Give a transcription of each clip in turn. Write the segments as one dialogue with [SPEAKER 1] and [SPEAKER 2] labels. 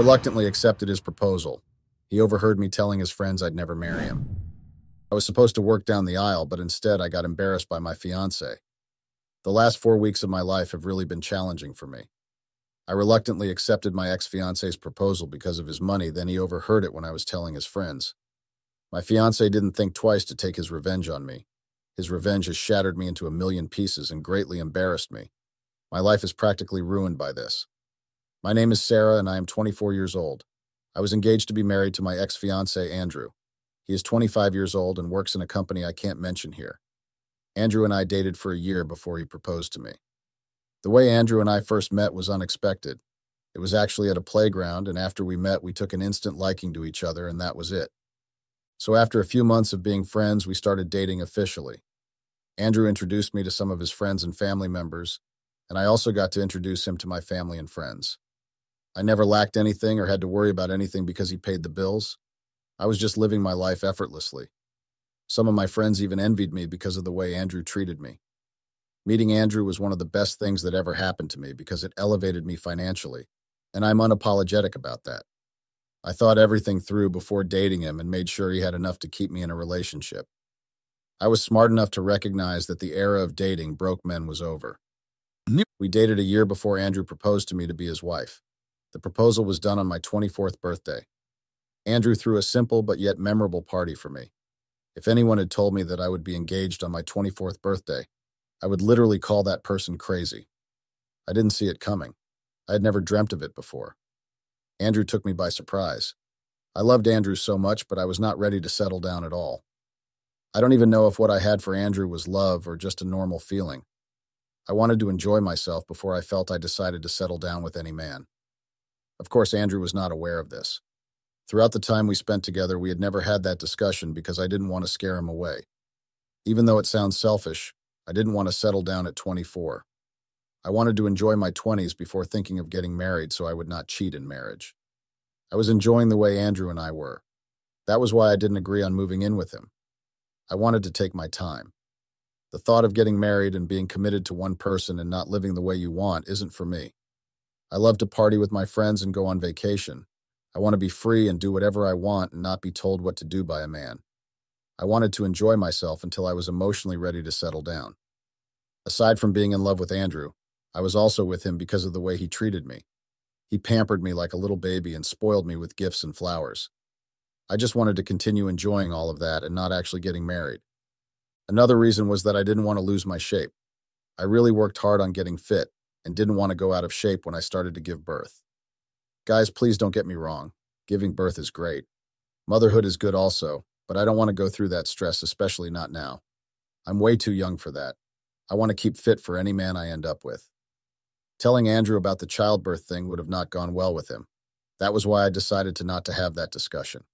[SPEAKER 1] reluctantly accepted his proposal. He overheard me telling his friends I'd never marry him. I was supposed to work down the aisle, but instead I got embarrassed by my fiancé. The last 4 weeks of my life have really been challenging for me. I reluctantly accepted my ex-fiancé's proposal because of his money, then he overheard it when I was telling his friends. My fiancé didn't think twice to take his revenge on me. His revenge has shattered me into a million pieces and greatly embarrassed me. My life is practically ruined by this. My name is Sarah and I am 24 years old. I was engaged to be married to my ex-fiancé, Andrew. He is 25 years old and works in a company I can't mention here. Andrew and I dated for a year before he proposed to me. The way Andrew and I first met was unexpected. It was actually at a playground, and after we met, we took an instant liking to each other, and that was it. So after a few months of being friends, we started dating officially. Andrew introduced me to some of his friends and family members, and I also got to introduce him to my family and friends. I never lacked anything or had to worry about anything because he paid the bills. I was just living my life effortlessly. Some of my friends even envied me because of the way Andrew treated me. Meeting Andrew was one of the best things that ever happened to me because it elevated me financially, and I'm unapologetic about that. I thought everything through before dating him and made sure he had enough to keep me in a relationship. I was smart enough to recognize that the era of dating broke men was over. We dated a year before Andrew proposed to me to be his wife. The proposal was done on my 24th birthday. Andrew threw a simple but yet memorable party for me. If anyone had told me that I would be engaged on my 24th birthday, I would literally call that person crazy. I didn't see it coming. I had never dreamt of it before. Andrew took me by surprise. I loved Andrew so much, but I was not ready to settle down at all. I don't even know if what I had for Andrew was love or just a normal feeling. I wanted to enjoy myself before I felt I decided to settle down with any man. Of course, Andrew was not aware of this. Throughout the time we spent together, we had never had that discussion because I didn't want to scare him away. Even though it sounds selfish, I didn't want to settle down at 24. I wanted to enjoy my 20s before thinking of getting married so I would not cheat in marriage. I was enjoying the way Andrew and I were. That was why I didn't agree on moving in with him. I wanted to take my time. The thought of getting married and being committed to one person and not living the way you want isn't for me. I love to party with my friends and go on vacation. I want to be free and do whatever I want and not be told what to do by a man. I wanted to enjoy myself until I was emotionally ready to settle down. Aside from being in love with Andrew, I was also with him because of the way he treated me. He pampered me like a little baby and spoiled me with gifts and flowers. I just wanted to continue enjoying all of that and not actually getting married. Another reason was that I didn't want to lose my shape. I really worked hard on getting fit and didn't want to go out of shape when I started to give birth. Guys, please don't get me wrong. Giving birth is great. Motherhood is good also, but I don't want to go through that stress, especially not now. I'm way too young for that. I want to keep fit for any man I end up with. Telling Andrew about the childbirth thing would have not gone well with him. That was why I decided to not to have that discussion.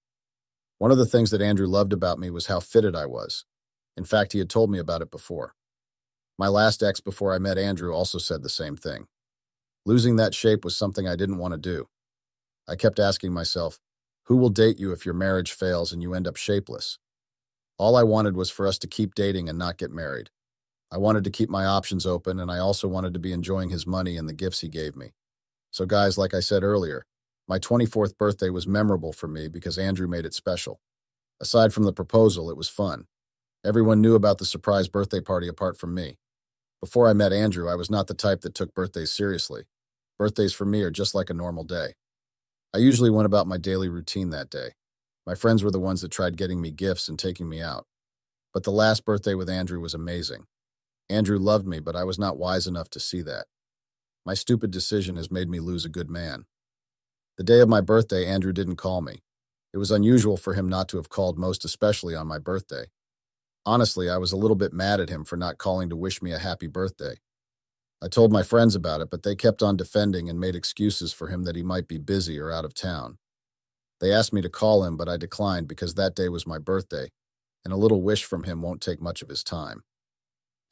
[SPEAKER 1] One of the things that Andrew loved about me was how fitted I was. In fact, he had told me about it before. My last ex before I met Andrew also said the same thing. Losing that shape was something I didn't want to do. I kept asking myself, who will date you if your marriage fails and you end up shapeless? All I wanted was for us to keep dating and not get married. I wanted to keep my options open, and I also wanted to be enjoying his money and the gifts he gave me. So guys, like I said earlier, my 24th birthday was memorable for me because Andrew made it special. Aside from the proposal, it was fun. Everyone knew about the surprise birthday party apart from me. Before I met Andrew, I was not the type that took birthdays seriously. Birthdays for me are just like a normal day. I usually went about my daily routine that day. My friends were the ones that tried getting me gifts and taking me out. But the last birthday with Andrew was amazing. Andrew loved me, but I was not wise enough to see that. My stupid decision has made me lose a good man. The day of my birthday, Andrew didn't call me. It was unusual for him not to have called, most especially on my birthday. Honestly, I was a little bit mad at him for not calling to wish me a happy birthday. I told my friends about it, but they kept on defending and made excuses for him that he might be busy or out of town. They asked me to call him, but I declined because that day was my birthday, and a little wish from him won't take much of his time.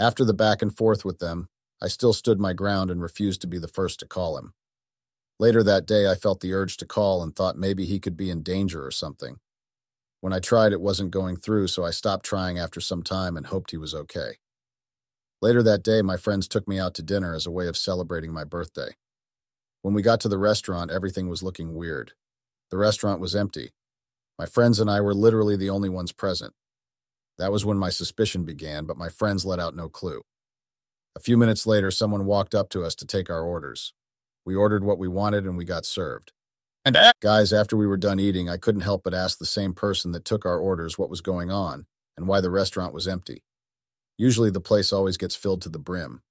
[SPEAKER 1] After the back and forth with them, I still stood my ground and refused to be the first to call him. Later that day, I felt the urge to call and thought maybe he could be in danger or something. When I tried, it wasn't going through, so I stopped trying after some time and hoped he was okay. Later that day, my friends took me out to dinner as a way of celebrating my birthday. When we got to the restaurant, everything was looking weird. The restaurant was empty. My friends and I were literally the only ones present. That was when my suspicion began, but my friends let out no clue. A few minutes later, someone walked up to us to take our orders. We ordered what we wanted and we got served. Guys, after we were done eating, I couldn't help but ask the same person that took our orders what was going on and why the restaurant was empty. Usually the place always gets filled to the brim.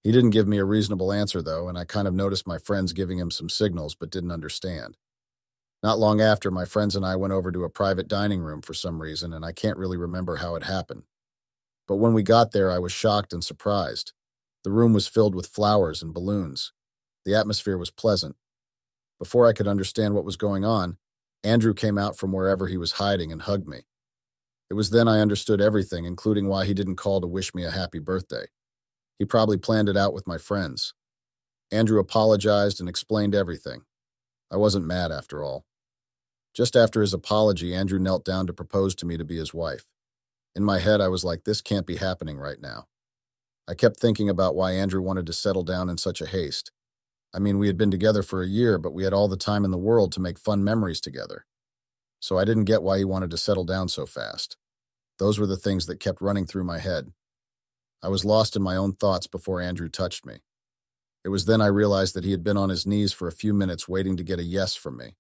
[SPEAKER 1] He didn't give me a reasonable answer, though, and I kind of noticed my friends giving him some signals but didn't understand. Not long after, my friends and I went over to a private dining room for some reason, and I can't really remember how it happened. But when we got there, I was shocked and surprised. The room was filled with flowers and balloons. The atmosphere was pleasant. Before I could understand what was going on, Andrew came out from wherever he was hiding and hugged me. It was then I understood everything, including why he didn't call to wish me a happy birthday. He probably planned it out with my friends. Andrew apologized and explained everything. I wasn't mad after all. Just after his apology, Andrew knelt down to propose to me to be his wife. In my head, I was like, this can't be happening right now. I kept thinking about why Andrew wanted to settle down in such a haste. I mean, we had been together for a year, but we had all the time in the world to make fun memories together. So I didn't get why he wanted to settle down so fast. Those were the things that kept running through my head. I was lost in my own thoughts before Andrew touched me. It was then I realized that he had been on his knees for a few minutes waiting to get a yes from me.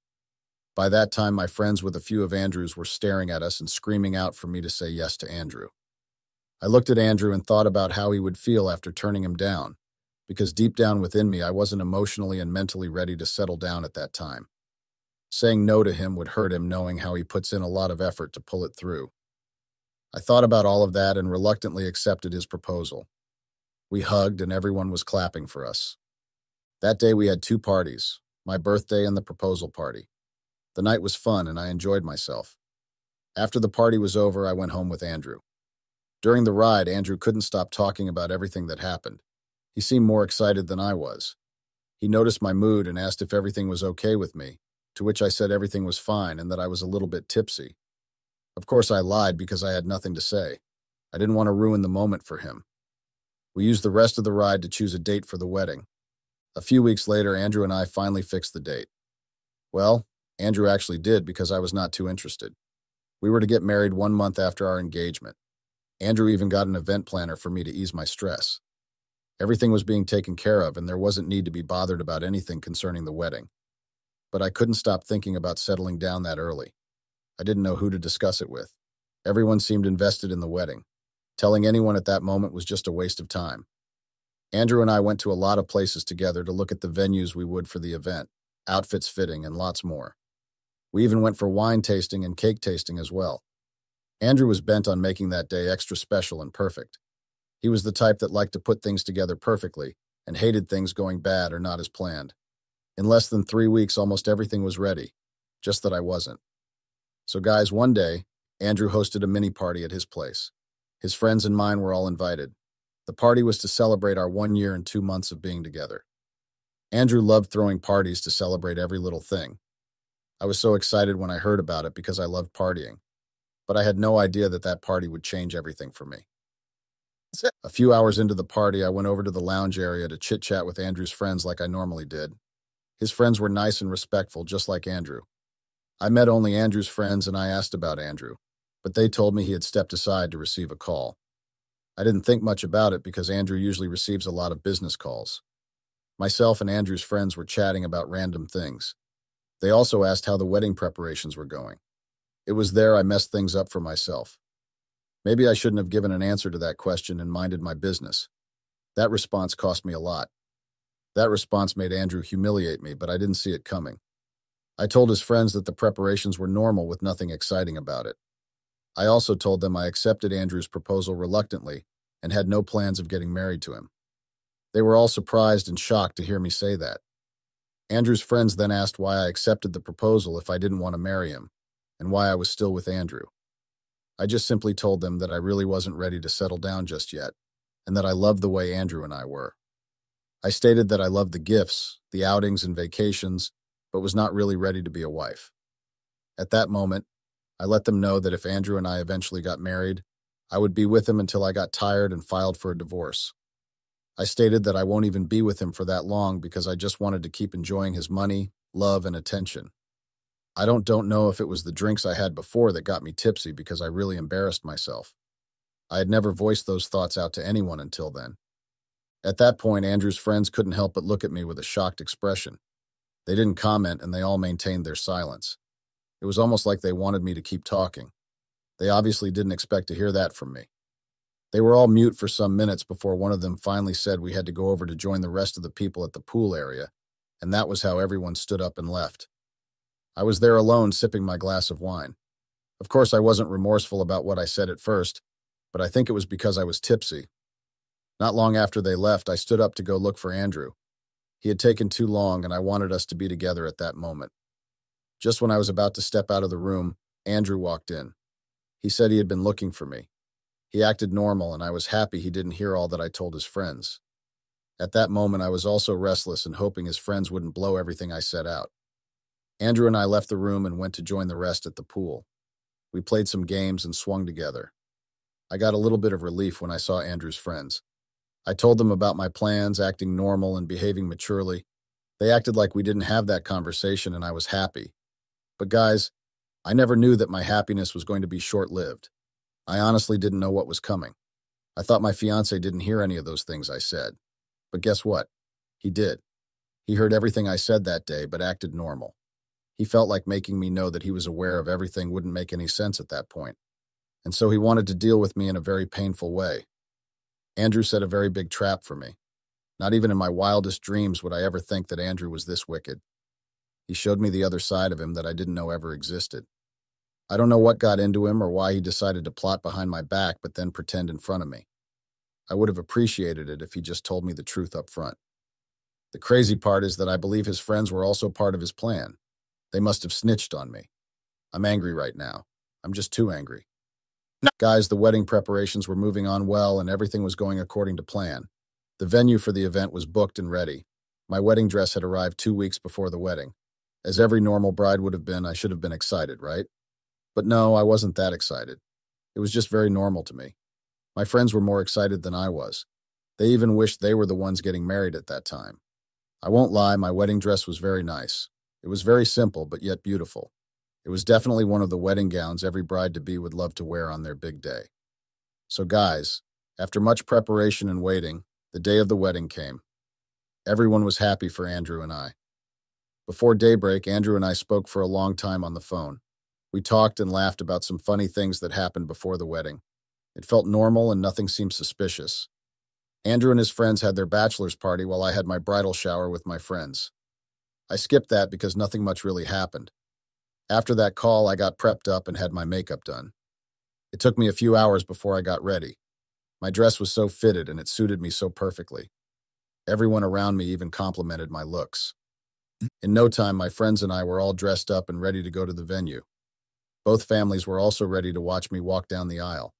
[SPEAKER 1] By that time, my friends with a few of Andrew's were staring at us and screaming out for me to say yes to Andrew. I looked at Andrew and thought about how he would feel after turning him down, because deep down within me, I wasn't emotionally and mentally ready to settle down at that time. Saying no to him would hurt him, knowing how he puts in a lot of effort to pull it through. I thought about all of that and reluctantly accepted his proposal. We hugged and everyone was clapping for us. That day we had two parties, my birthday and the proposal party. The night was fun and I enjoyed myself. After the party was over, I went home with Andrew. During the ride, Andrew couldn't stop talking about everything that happened. He seemed more excited than I was. He noticed my mood and asked if everything was okay with me, to which I said everything was fine and that I was a little bit tipsy. Of course, I lied because I had nothing to say. I didn't want to ruin the moment for him. We used the rest of the ride to choose a date for the wedding. A few weeks later, Andrew and I finally fixed the date. Well, Andrew actually did because I was not too interested. We were to get married 1 month after our engagement. Andrew even got an event planner for me to ease my stress. Everything was being taken care of and there wasn't need to be bothered about anything concerning the wedding. But I couldn't stop thinking about settling down that early. I didn't know who to discuss it with. Everyone seemed invested in the wedding. Telling anyone at that moment was just a waste of time. Andrew and I went to a lot of places together to look at the venues we would for the event, outfits fitting, and lots more. We even went for wine tasting and cake tasting as well. Andrew was bent on making that day extra special and perfect. He was the type that liked to put things together perfectly and hated things going bad or not as planned. In less than 3 weeks, almost everything was ready, just that I wasn't. So guys, one day, Andrew hosted a mini party at his place. His friends and mine were all invited. The party was to celebrate our 1 year and 2 months of being together. Andrew loved throwing parties to celebrate every little thing. I was so excited when I heard about it because I loved partying. But I had no idea that that party would change everything for me. A few hours into the party, I went over to the lounge area to chit-chat with Andrew's friends like I normally did. His friends were nice and respectful, just like Andrew. I met only Andrew's friends and I asked about Andrew, but they told me he had stepped aside to receive a call. I didn't think much about it because Andrew usually receives a lot of business calls. Myself and Andrew's friends were chatting about random things. They also asked how the wedding preparations were going. It was there I messed things up for myself. Maybe I shouldn't have given an answer to that question and minded my business. That response cost me a lot. That response made Andrew humiliate me, but I didn't see it coming. I told his friends that the preparations were normal with nothing exciting about it. I also told them I accepted Andrew's proposal reluctantly and had no plans of getting married to him. They were all surprised and shocked to hear me say that. Andrew's friends then asked why I accepted the proposal if I didn't want to marry him, and why I was still with Andrew. I just simply told them that I really wasn't ready to settle down just yet, and that I loved the way Andrew and I were. I stated that I loved the gifts, the outings and vacations, but was not really ready to be a wife. At that moment, I let them know that if Andrew and I eventually got married, I would be with him until I got tired and filed for a divorce. I stated that I won't even be with him for that long because I just wanted to keep enjoying his money, love, and attention. I don't know if it was the drinks I had before that got me tipsy because I really embarrassed myself. I had never voiced those thoughts out to anyone until then. At that point, Andrew's friends couldn't help but look at me with a shocked expression. They didn't comment and they all maintained their silence. It was almost like they wanted me to keep talking. They obviously didn't expect to hear that from me. They were all mute for some minutes before one of them finally said we had to go over to join the rest of the people at the pool area, and that was how everyone stood up and left. I was there alone sipping my glass of wine. Of course, I wasn't remorseful about what I said at first, but I think it was because I was tipsy. Not long after they left, I stood up to go look for Andrew. He had taken too long, and I wanted us to be together at that moment. Just when I was about to step out of the room, Andrew walked in. He said he had been looking for me. He acted normal, and I was happy he didn't hear all that I told his friends. At that moment, I was also restless and hoping his friends wouldn't blow everything I said out. Andrew and I left the room and went to join the rest at the pool. We played some games and swung together. I got a little bit of relief when I saw Andrew's friends. I told them about my plans, acting normal and behaving maturely. They acted like we didn't have that conversation, and I was happy. But guys, I never knew that my happiness was going to be short-lived. I honestly didn't know what was coming. I thought my fiancé didn't hear any of those things I said. But guess what? He did. He heard everything I said that day, but acted normal. He felt like making me know that he was aware of everything wouldn't make any sense at that point. And so he wanted to deal with me in a very painful way. Andrew set a very big trap for me. Not even in my wildest dreams would I ever think that Andrew was this wicked. He showed me the other side of him that I didn't know ever existed. I don't know what got into him or why he decided to plot behind my back but then pretend in front of me. I would have appreciated it if he just told me the truth up front. The crazy part is that I believe his friends were also part of his plan. They must have snitched on me. I'm angry right now. I'm just too angry. No. Guys, the wedding preparations were moving on well and everything was going according to plan. The venue for the event was booked and ready. My wedding dress had arrived 2 weeks before the wedding. As every normal bride would have been, I should have been excited, right? But no, I wasn't that excited. It was just very normal to me. My friends were more excited than I was. They even wished they were the ones getting married at that time. I won't lie, my wedding dress was very nice. It was very simple, but yet beautiful. It was definitely one of the wedding gowns every bride-to-be would love to wear on their big day. So guys, after much preparation and waiting, the day of the wedding came. Everyone was happy for Andrew and I. Before daybreak, Andrew and I spoke for a long time on the phone. We talked and laughed about some funny things that happened before the wedding. It felt normal and nothing seemed suspicious. Andrew and his friends had their bachelor's party while I had my bridal shower with my friends. I skipped that because nothing much really happened. After that call, I got prepped up and had my makeup done. It took me a few hours before I got ready. My dress was so fitted and it suited me so perfectly. Everyone around me even complimented my looks. In no time, my friends and I were all dressed up and ready to go to the venue. Both families were also ready to watch me walk down the aisle.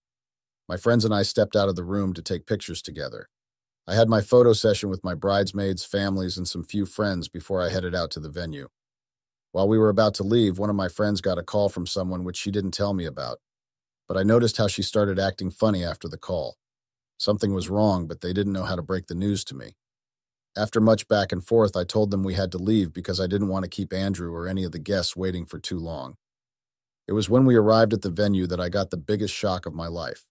[SPEAKER 1] My friends and I stepped out of the room to take pictures together. I had my photo session with my bridesmaids, families, and some few friends before I headed out to the venue. While we were about to leave, one of my friends got a call from someone which she didn't tell me about. But I noticed how she started acting funny after the call. Something was wrong, but they didn't know how to break the news to me. After much back and forth, I told them we had to leave because I didn't want to keep Andrew or any of the guests waiting for too long. It was when we arrived at the venue that I got the biggest shock of my life.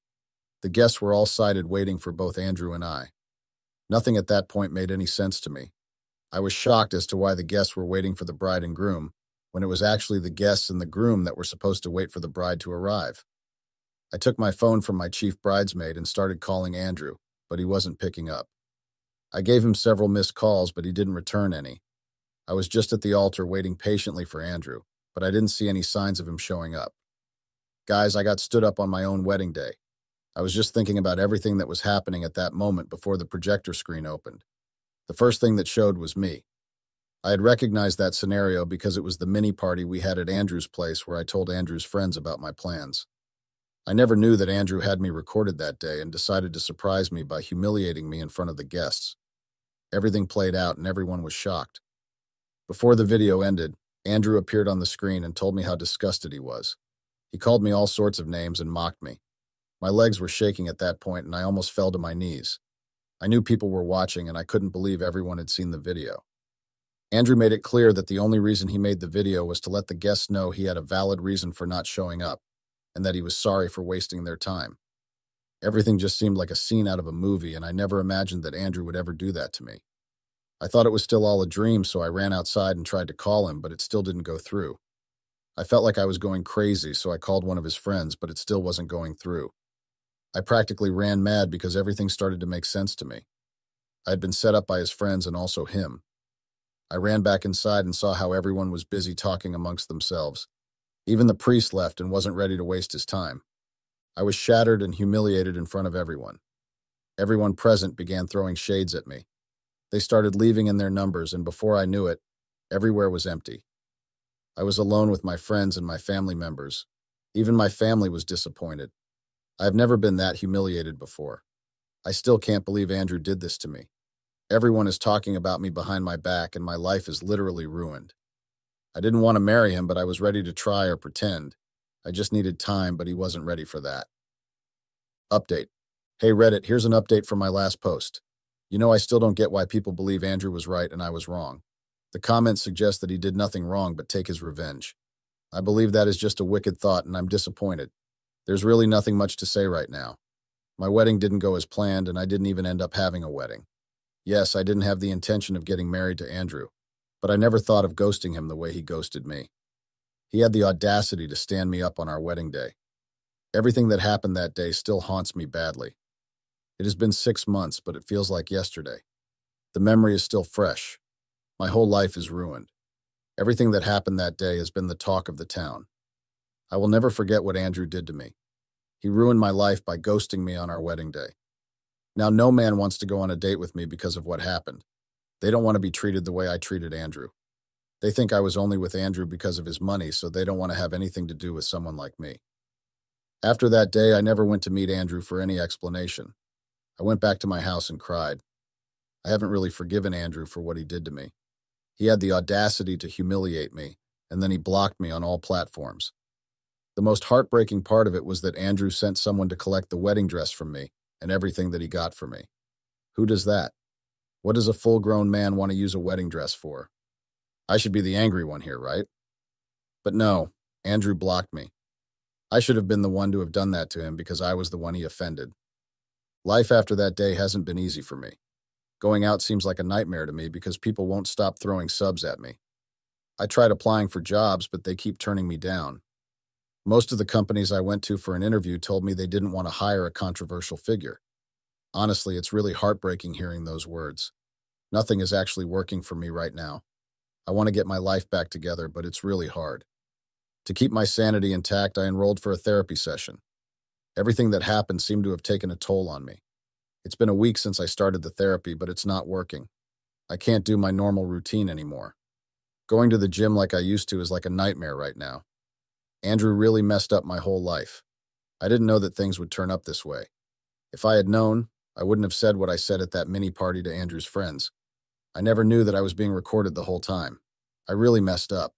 [SPEAKER 1] The guests were all sighted waiting for both Andrew and I. Nothing at that point made any sense to me. I was shocked as to why the guests were waiting for the bride and groom, when it was actually the guests and the groom that were supposed to wait for the bride to arrive. I took my phone from my chief bridesmaid and started calling Andrew, but he wasn't picking up. I gave him several missed calls, but he didn't return any. I was just at the altar waiting patiently for Andrew, but I didn't see any signs of him showing up. Guys, I got stood up on my own wedding day. I was just thinking about everything that was happening at that moment before the projector screen opened. The first thing that showed was me. I had recognized that scenario because it was the mini party we had at Andrew's place where I told Andrew's friends about my plans. I never knew that Andrew had me recorded that day and decided to surprise me by humiliating me in front of the guests. Everything played out and everyone was shocked. Before the video ended, Andrew appeared on the screen and told me how disgusted he was. He called me all sorts of names and mocked me. My legs were shaking at that point and I almost fell to my knees. I knew people were watching, and I couldn't believe everyone had seen the video. Andrew made it clear that the only reason he made the video was to let the guests know he had a valid reason for not showing up, and that he was sorry for wasting their time. Everything just seemed like a scene out of a movie, and I never imagined that Andrew would ever do that to me. I thought it was still all a dream, so I ran outside and tried to call him, but it still didn't go through. I felt like I was going crazy, so I called one of his friends, but it still wasn't going through. I practically ran mad because everything started to make sense to me. I had been set up by his friends and also him. I ran back inside and saw how everyone was busy talking amongst themselves. Even the priest left and wasn't ready to waste his time. I was shattered and humiliated in front of everyone. Everyone present began throwing shades at me. They started leaving in their numbers, and before I knew it, everywhere was empty. I was alone with my friends and my family members. Even my family was disappointed. I have never been that humiliated before. I still can't believe Andrew did this to me. Everyone is talking about me behind my back, and my life is literally ruined. I didn't want to marry him, but I was ready to try or pretend. I just needed time, but he wasn't ready for that. Update. Hey Reddit, here's an update from my last post. I still don't get why people believe Andrew was right and I was wrong. The comments suggest that he did nothing wrong but take his revenge. I believe that is just a wicked thought, and I'm disappointed. There's really nothing much to say right now. My wedding didn't go as planned, and I didn't even end up having a wedding. Yes, I didn't have the intention of getting married to Andrew, but I never thought of ghosting him the way he ghosted me. He had the audacity to stand me up on our wedding day. Everything that happened that day still haunts me badly. It has been 6 months, but it feels like yesterday. The memory is still fresh. My whole life is ruined. Everything that happened that day has been the talk of the town. I will never forget what Andrew did to me. He ruined my life by ghosting me on our wedding day. Now, no man wants to go on a date with me because of what happened. They don't want to be treated the way I treated Andrew. They think I was only with Andrew because of his money, so they don't want to have anything to do with someone like me. After that day, I never went to meet Andrew for any explanation. I went back to my house and cried. I haven't really forgiven Andrew for what he did to me. He had the audacity to humiliate me, and then he blocked me on all platforms. The most heartbreaking part of it was that Andrew sent someone to collect the wedding dress from me and everything that he got for me. Who does that? What does a full-grown man want to use a wedding dress for? I should be the angry one here, right? But no, Andrew blocked me. I should have been the one to have done that to him because I was the one he offended. Life after that day hasn't been easy for me. Going out seems like a nightmare to me because people won't stop throwing subs at me. I tried applying for jobs, but they keep turning me down. Most of the companies I went to for an interview told me they didn't want to hire a controversial figure. Honestly, it's really heartbreaking hearing those words. Nothing is actually working for me right now. I want to get my life back together, but it's really hard. To keep my sanity intact, I enrolled for a therapy session. Everything that happened seemed to have taken a toll on me. It's been a week since I started the therapy, but it's not working. I can't do my normal routine anymore. Going to the gym like I used to is like a nightmare right now. Andrew really messed up my whole life. I didn't know that things would turn up this way. If I had known, I wouldn't have said what I said at that mini party to Andrew's friends. I never knew that I was being recorded the whole time. I really messed up.